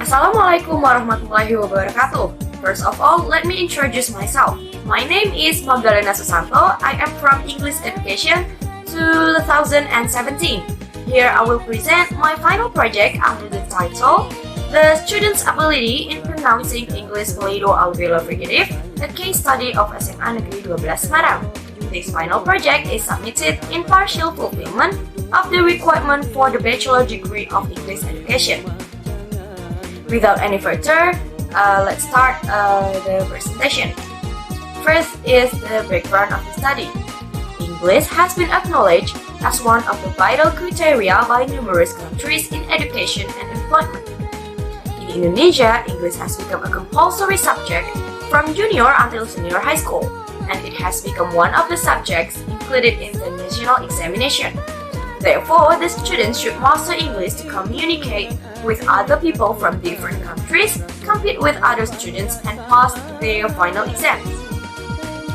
Assalamualaikum warahmatullahi wabarakatuh. First of all, let me introduce myself. My name is Maghdalena Susanto. I am from English Education 2017. Here I will present my final project under the title The Student's Ability in Pronouncing English Palido-Alveolar Fricative, a case study of SMA Negeri 12 Semarang. This final project is submitted in partial fulfillment of the requirement for the bachelor degree of English Education. Without any further, let's start the presentation. First is the background of the study. English has been acknowledged as one of the vital criteria by numerous countries in education and employment. In Indonesia, English has become a compulsory subject from junior until senior high school, and it has become one of the subjects included in the national examination. Therefore, the students should master English to communicate with other people from different countries, compete with other students, and pass their final exams.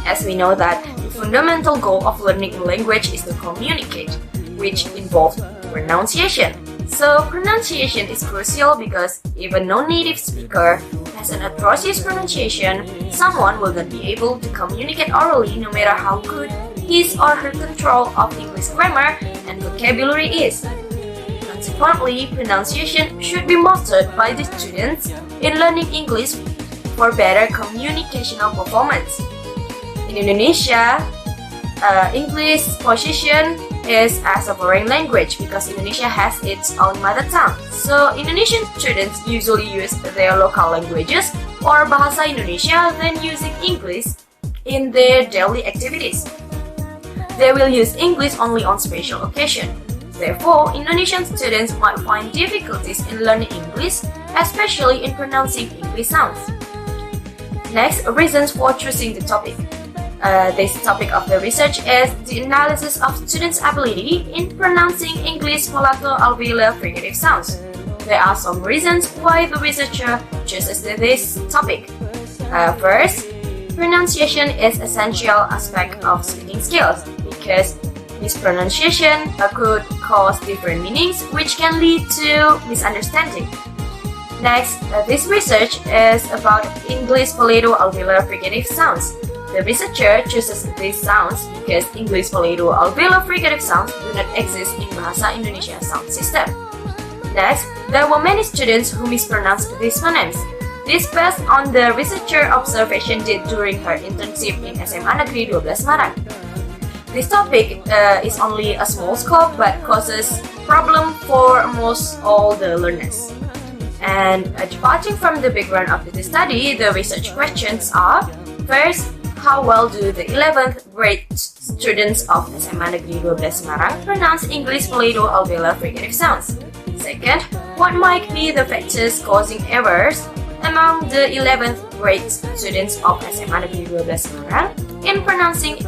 As we know that the fundamental goal of learning a language is to communicate, which involves pronunciation. So pronunciation is crucial because even no native speaker has an atrocious pronunciation, someone will not be able to communicate orally no matter how good his or her control of English grammar and vocabulary is. Consequently, pronunciation should be mastered by the students in learning English for better communicational performance. In Indonesia, English position is as a foreign language because Indonesia has its own mother tongue. So Indonesian students usually use their local languages or bahasa Indonesia than using English in their daily activities. They will use English only on special occasion. Therefore, Indonesian students might find difficulties in learning English, especially in pronouncing English sounds. Next, reasons for choosing the topic. This topic of the research is the analysis of students' ability in pronouncing English palato-alveolar fricative sounds. There are some reasons why the researcher chooses this topic. First, pronunciation is an essential aspect of speaking skills because mispronunciation could cause different meanings which can lead to misunderstanding. Next, this research is about English palato-alveolar fricative sounds. The researcher chooses these sounds because English palato-alveolar fricative sounds do not exist in Bahasa Indonesia sound system. Next, there were many students who mispronounced these phonemes. This based on the researcher observation did during her internship in SMA Negeri 12 Semarang. This topic is only a small scope but causes problem for almost all the learners. And departing from the background of the study, the research questions are: first, how well do the 11th grade students of SMA Negeri 12 Semarang pronounce English palato-alveolar fricative sounds? Second, what might be the factors causing errors among the 11th grade students of SMA Negeri 12 Semarang in pronouncing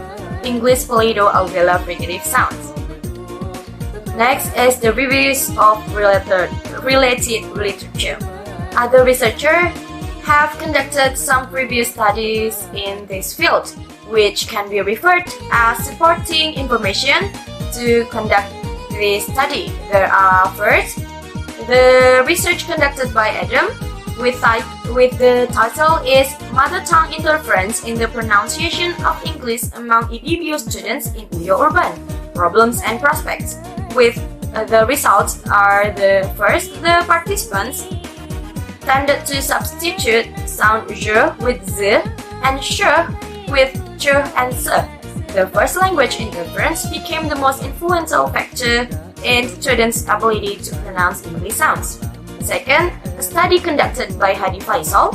English palato-alveolar fricative sounds? Next is the reviews of related literature. Other researchers have conducted some previous studies in this field, which can be referred as supporting information to conduct this study. There are first, the research conducted by Adam with the title is Mother Tongue Interference in the Pronunciation of English Among EBBO Students in Uyo Urban, Problems and Prospects. With the results are the first, the participants tended to substitute sound je with z and sh with ch and s. The first language interference became the most influential factor in students' ability to pronounce English sounds. Second, a study conducted by Hadi Faisal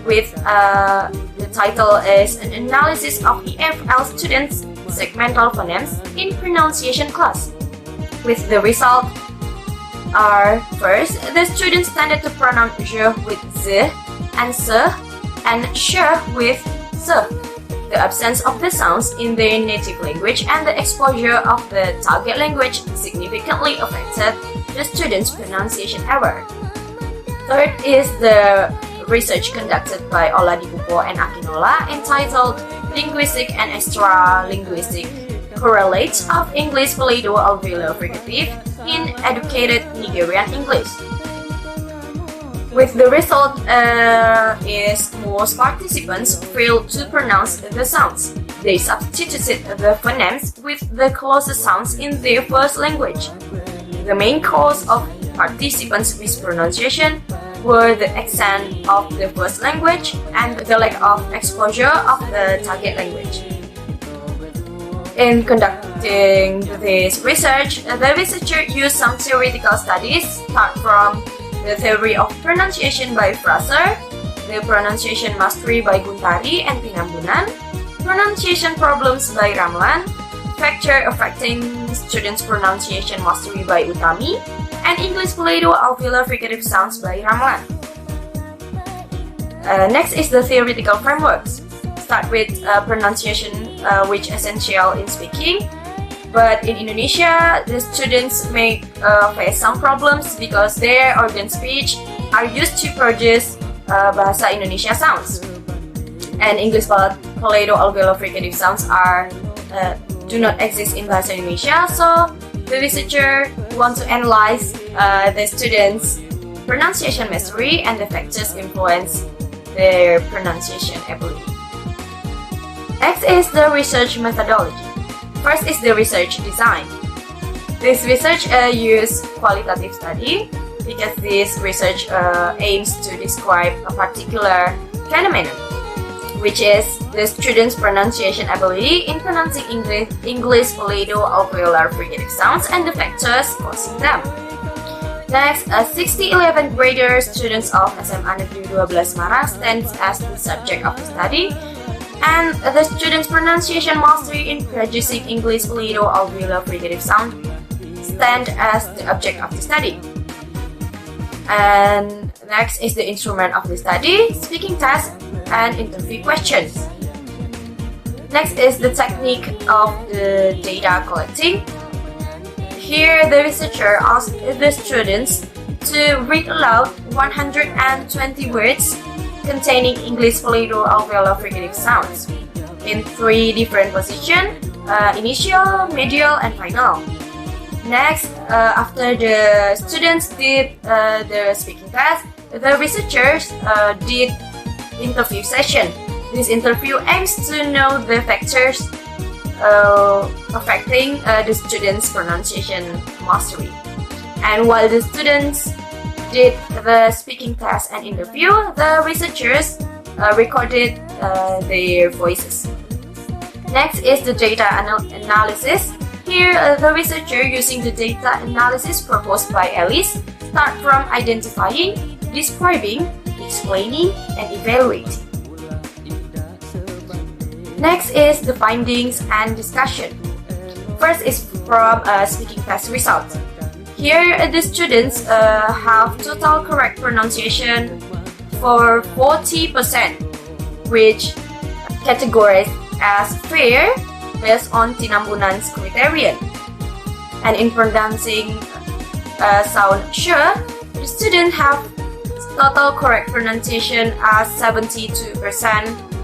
with the title is an analysis of EFL students' segmental phonemes in pronunciation class. With the result are first, the students tended to pronounce je with z and s and sh with s. The absence of the sounds in their native language and the exposure of the target language significantly affected the students' pronunciation error. Third is the research conducted by Oladipupo and Akinola entitled Linguistic and Extra-Linguistic Correlates of English Palato-Alveolar Fricative in Educated Nigerian English. With the result is most participants failed to pronounce the sounds. They substituted the phonemes with the closest sounds in their first language. The main cause of participants' mispronunciation were the accent of the first language and the lack of exposure of the target language. In conducting this research, the researcher used some theoretical studies, start from the theory of pronunciation by Fraser, the pronunciation mastery by Guntari and Tinambunan, pronunciation problems by Ramlan, factor affecting students' pronunciation mastery by Utami, and English palato-alveolar fricative sounds by Ramlan. Next is the theoretical frameworks. Start with pronunciation, which is essential in speaking. But in Indonesia, the students may face some problems because their organ speech are used to produce bahasa Indonesia sounds. And English palato-alveolar fricative sounds do not exist in bahasa Indonesia, so the researcher wants to analyze the students' pronunciation mastery and the factors influence their pronunciation ability. Next is the research methodology. First is the research design. This research uses qualitative study because this research aims to describe a particular phenomenon, which is the student's pronunciation ability in pronouncing English palato-alveolar fricative sounds and the factors causing them. Next, 60 11th grader students of SMA Negeri 12 Semarang stands as the subject of the study, and the student's pronunciation mastery in producing English palato-alveolar fricative sound stand as the object of the study. And next is the instrument of the study, speaking test, and interview questions. Next is the technique of the data collecting. Here, the researcher asked the students to read aloud 120 words containing English palato-alveolar fricative sounds in 3 different positions: initial, medial, and final. Next, after the students did the speaking test, the researchers did interview session. This interview aims to know the factors affecting the students' pronunciation mastery. And while the students did the speaking test and interview, the researchers recorded their voices. Next is the data analysis. Here, the researcher using the data analysis proposed by Alice start from identifying, describing, explaining, and evaluating. Next is the findings and discussion. First is from speaking test results. Here, the students have total correct pronunciation for 40%, which categorized as fair based on Tinambunan's criterion. And in pronouncing sound sh, the students have total correct pronunciation as 72%,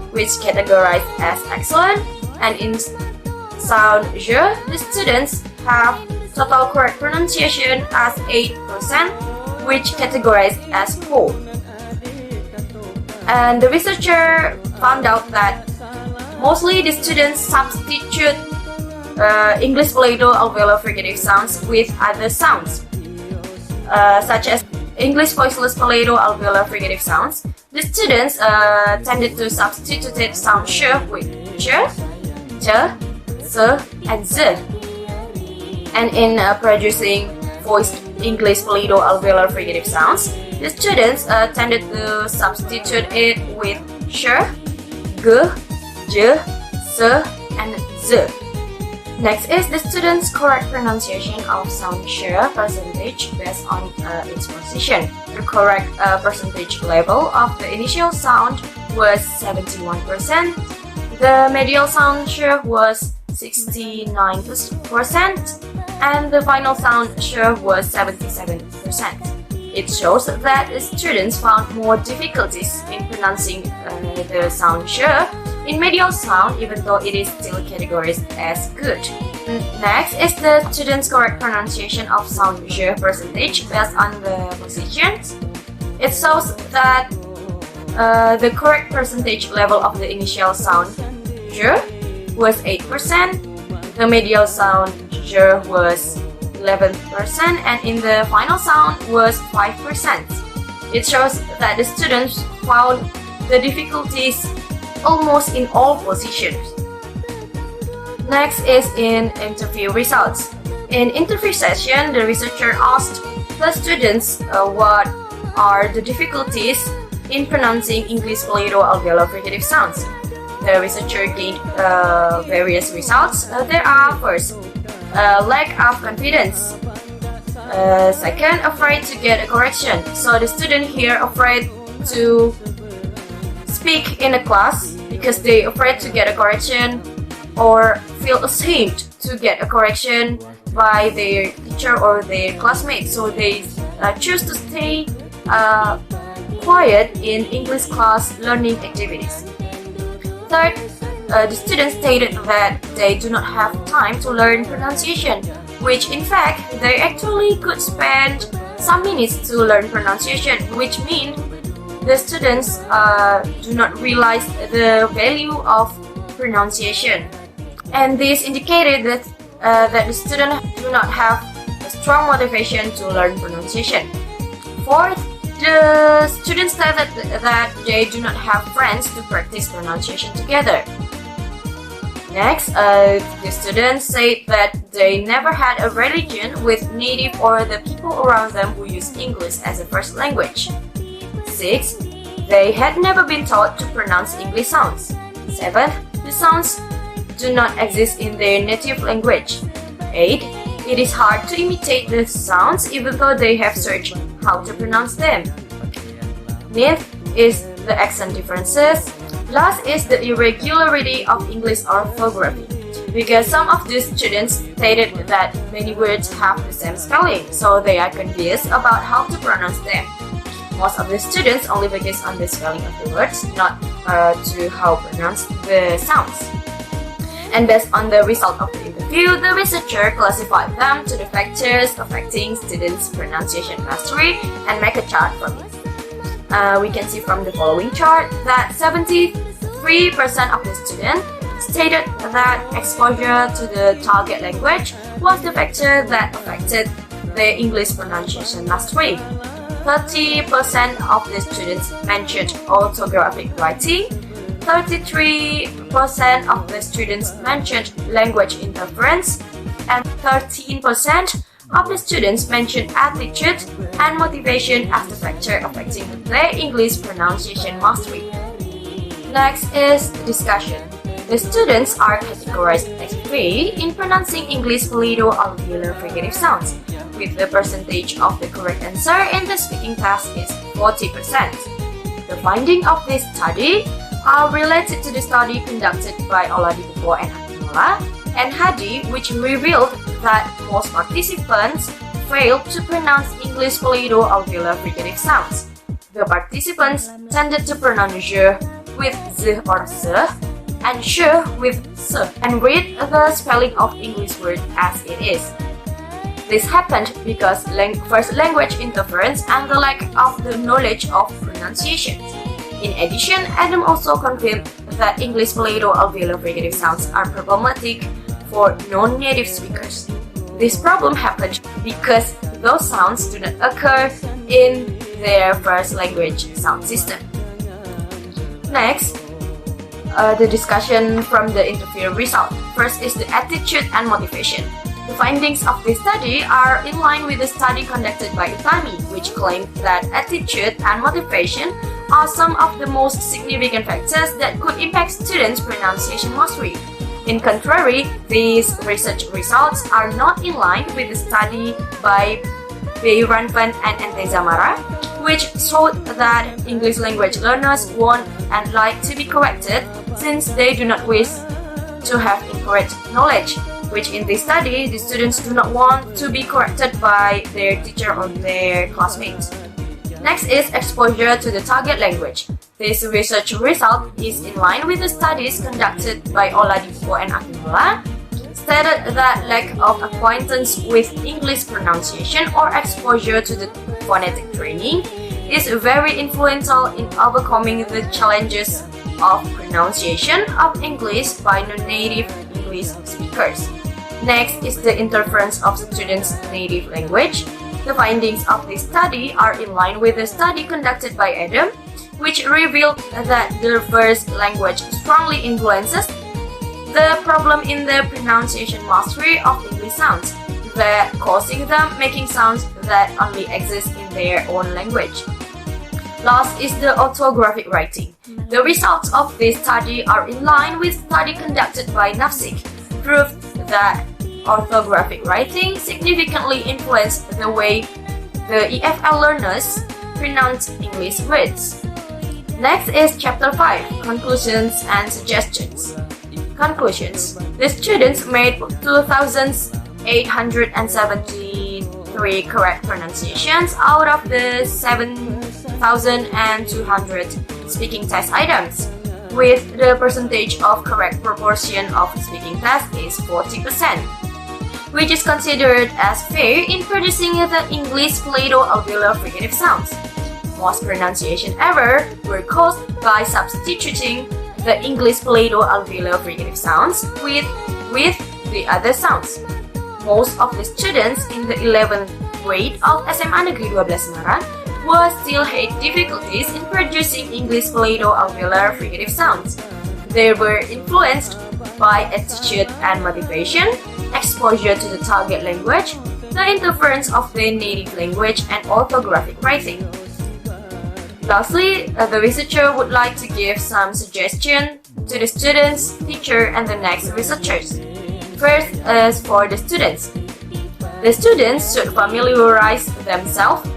which categorized as excellent. And in sound je, the students have total correct pronunciation as 8%, which categorized as poor. And the researcher found out that mostly the students substitute English palato-alveolar fricative sounds with other sounds, such as English voiceless palato-alveolar fricative sounds. The students tended to substitute sound sh with ch, z, and z. And in producing voiced English palato-alveolar fricative sounds, the students tended to substitute it with sh, g, j, s, and z. Next is the student's correct pronunciation of sound sh percentage based on its position. The correct percentage level of the initial sound was 71%, the medial sound sh was 69%, and the final sound sh was 77%. It shows that the students found more difficulties in pronouncing the sound sh in medial sound, even though it is still categorized as good. Next is the student's correct pronunciation of sound j percentage based on the positions. It shows that the correct percentage level of the initial sound j was 8%, the medial sound j was 11%, and in the final sound was 5%. It shows that the students found the difficulties almost in all positions. Next is in interview results. In interview session, the researcher asked the students what are the difficulties in pronouncing English palato-alveolar fricative sounds. The researcher gained various results. There are first, lack of confidence. Second, afraid to get a correction. So the student here afraid to speak in a class because they afraid to get a correction or feel ashamed to get a correction by their teacher or their classmates. So they choose to stay quiet in English class learning activities. Third, the students stated that they do not have time to learn pronunciation, which in fact they actually could spend some minutes to learn pronunciation, which means the students do not realize the value of pronunciation. And this indicated that the students do not have a strong motivation to learn pronunciation. Fourth, the students stated that they do not have friends to practice pronunciation together. Next, the students said that they never had a religion with native or the people around them who use English as a first language. 6. They had never been taught to pronounce English sounds. 7. The sounds do not exist in their native language. 8. It is hard to imitate the sounds even though they have searched how to pronounce them. 9th is the accent differences. Last is the irregularity of English orthography, because some of the students stated that many words have the same spelling, so they are confused about how to pronounce them. Most of the students only focus on the spelling of the words, not to how to pronounce the sounds. And based on the result of the interview, the researcher classified them to the factors affecting students' pronunciation mastery and make a chart from it. We can see from the following chart that 73% of the students stated that exposure to the target language was the factor that affected their English pronunciation mastery. 30% of the students mentioned orthographic writing. 33% of the students mentioned language interference, and 13% of the students mentioned attitude and motivation as the factor affecting their English pronunciation mastery. Next is discussion. The students are categorized as three in pronouncing English palato-alveolar fricative sounds, with the percentage of the correct answer in the speaking test is 40%. The findings of this study are related to the study conducted by Oladipo and Akinola and Hadi, which revealed that most participants failed to pronounce English palato-alveolar fricative sounds. The participants tended to pronounce j with z or s and sh with s and read the spelling of English word as it is. This happened because first language interference and the lack of the knowledge of pronunciation. In addition, Adam also confirmed that English palato-alveolar fricative sounds are problematic for non-native speakers. This problem happened because those sounds do not occur in their first language sound system. Next, the discussion from the interview result. First is the attitude and motivation. The findings of this study are in line with the study conducted by Utami, which claimed that attitude and motivation are some of the most significant factors that could impact students' pronunciation mastery. In contrary, these research results are not in line with the study by Beiranvan and Antezamara, which showed that English language learners want and like to be corrected since they do not wish to have incorrect knowledge, which in this study, the students do not want to be corrected by their teacher or their classmates. Next is exposure to the target language. This research result is in line with the studies conducted by Oladipo and Akinola, stated that lack of acquaintance with English pronunciation or exposure to the phonetic training is very influential in overcoming the challenges of pronunciation of English by non-native English speakers. Next is the interference of students' native language. The findings of this study are in line with the study conducted by Adam, which revealed that the first language strongly influences the problem in the pronunciation mastery of English sounds, that causing them making sounds that only exist in their own language. Last is the orthographic writing. The results of this study are in line with study conducted by Nafsik, proved that orthographic writing significantly influenced the way the EFL learners pronounce English words. Next is Chapter 5, Conclusions and Suggestions. Conclusions. The students made 2,873 correct pronunciations out of the 7,200 speaking test items, with the percentage of correct proportion of speaking test is 40%, which is considered as fair in producing the English Plato-alveolar fricative sounds. Most pronunciation errors were caused by substituting the English Plato-alveolar fricative sounds with the other sounds. Most of the students in the 11th grade of SMA Negeri 12 Semarang will still had difficulties in producing English Plato-alveolar fricative sounds. They were influenced by attitude and motivation, exposure to the target language, the interference of their native language, and orthographic writing. Lastly, the researcher would like to give some suggestions to the students, teacher, and the next researchers. First is for the students. The students should familiarize themselves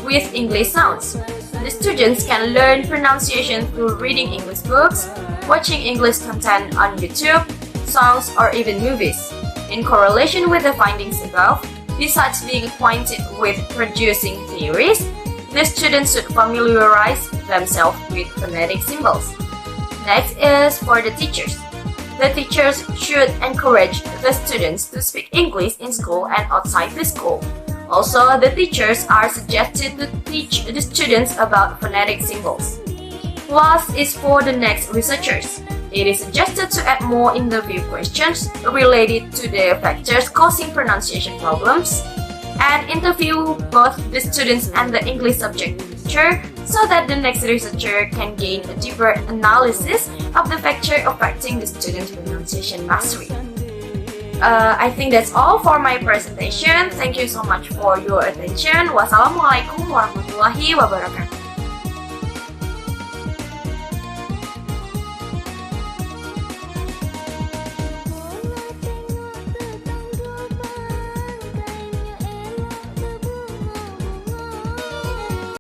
with English sounds. The students can learn pronunciation through reading English books, watching English content on YouTube, songs, or even movies. In correlation with the findings above, besides being acquainted with producing theories, the students should familiarize themselves with phonetic symbols. Next is for the teachers. The teachers should encourage the students to speak English in school and outside the school. Also, the teachers are suggested to teach the students about phonetic symbols. Last is for the next researchers. It is suggested to add more interview questions related to the factors causing pronunciation problems and interview both the students and the English subject teacher so that the next researcher can gain a deeper analysis of the factor affecting the student's pronunciation mastery. I think that's all for my presentation. Thank you so much for your attention. Wassalamualaikum warahmatullahi wabarakatuh.